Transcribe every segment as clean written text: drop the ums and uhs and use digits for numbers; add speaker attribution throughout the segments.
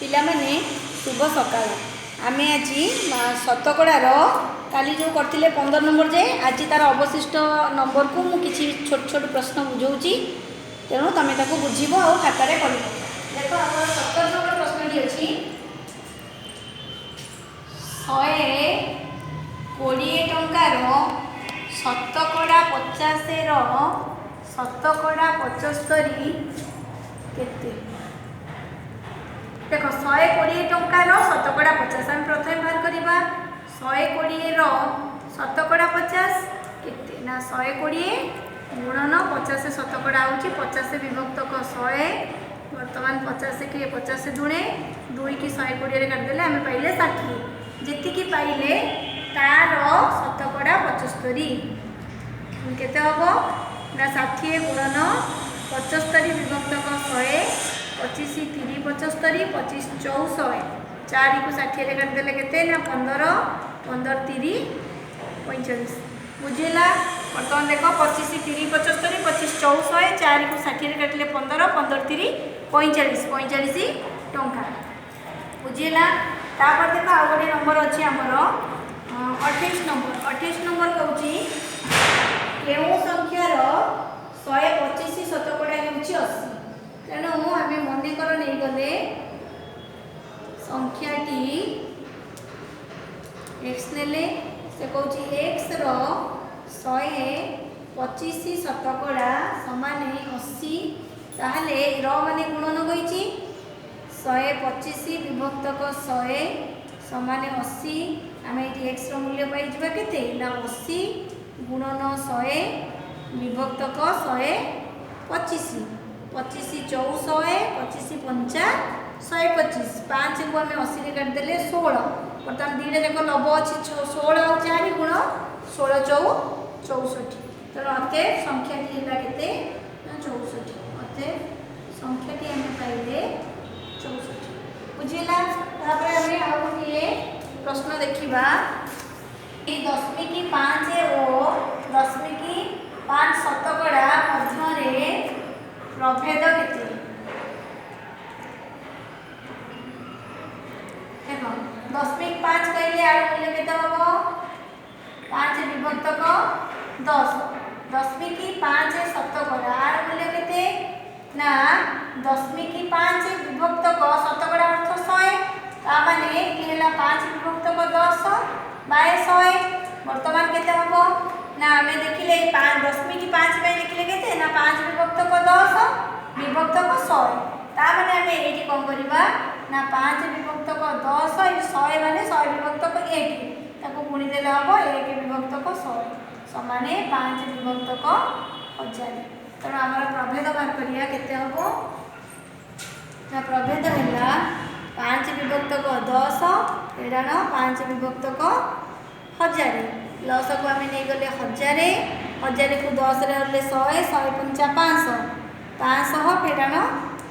Speaker 1: पिलामाने शुभ सकाळ आम आज शतकड़ार काली जो करते 15 नंबर जाए आज तार अवशिष्ट नंबर को मुझे छोट छोट प्रश्न बुझाऊँगी तेणु तुम ताको बुझब और खातार कर देख आम 17 नंबर प्रश्नटी अच्छी 120 टंकार शतकड़ा 50 शतकड़ा 75 केते देख 120 टंकार शतकड़ा 50 आम प्रथम बाहर करवा 120 शतकड़ा 50 केते ना 120 गुणन 50 शतकड़ा हूँ 50 विभक्तक 100 बर्तमान 50 कि 50 दुणे 2 की 120 काटिदेले आम पाइले 60 जी पाइले तार शतकड़ा 75 केते हम ना 60 गुणन 75 विभक्तक 100 25 3 75 25 400 4 को 60 काटिदेले केते ना 15 15 3 45 बुझेगा बर्तमान देख 25 3 75 25 400 4 को 60 काटिले 15 15 3 45 45 टंका बुझेगा तापर देख आ गए नंबर अच्छे आमर 28 नंबर कहूँ केउ संख्यार 125 शतकड़ा हूँ 80 तेणु आम मनकर नहीं गले संख्याटी एक्स ने से कहूँ एक्स रो125 शतकड़ा समान 80 ताहले माने गुणन गई 125 विभक्तक 100 समान 80 आम ये एक्स मूल्य पाई के ना 80 गुणन 100 विभक्तक 125 25 400 25 5 125 5 को आम 80 काटिदेले 16 बर्तमान दुईटा जाक लभ अच्छी 16 और 4 गुण 16 4 64 तेणु अते संख्याटी है के 64 अते संख्याटी आम पाइले 64 बुझेगा आम गोटे प्रश्न देखा 10.5 और 10.5 शतकड़ा मध्य प्रभेद केते देख 10.5 कहले आर मूल्य केते हम 5 विभक्तक 10 10.5 शतकड़ा आर मूल्य केते ना 10.5 विभक्तक शतकड़ा अर्थ 100 ता माने कि हैला 5 विभक्तक 10 बाय 100 वर्तमान केते हम ना आमे देखिले 10.5 में लिखले केते ना 5 विभक्तक 10 विभक्तक 100 ता माने आमे एठी कोन करबा ना 5 विभक्तक 10 100 माने 100 विभक्तक 1 ताको गुणी देले हबो 1 विभक्तक 100 समाने 5 विभक्तक 1000 तेणु आमर प्रभेद बाहर करिया केते हबो ना प्रभेद हैला 5 विभक्तक 10 एडा न 5 विभक्तक 1000 लस को आम नहीं गले 1000 1000 को 10 रे हले 100 100 5 500 500 फेरा न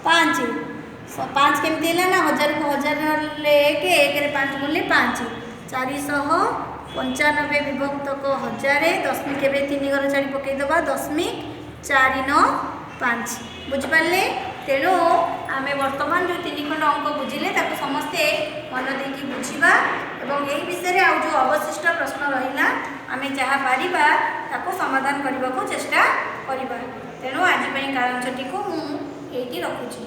Speaker 1: 5 5 केमती है ना 1000 को 1000 ले 1 रे 5 गुणले 5 495 विभक्तक 1000 दशमिक के 3 घर छाड़ी पकईदबा दशमिक 4 9 5 बुझिपारे तेणु आम बर्तमान जो 3 खंड अंक बुझिले ताको समस्ते मन देकी बुझा और यही विषय आउ जो अवशिष्ट प्रश्न रहा आम जहाँ पारिबा ताको समाधान करने को चेष्टा करवा तेणु आज कारणटी को मुझे रखुची।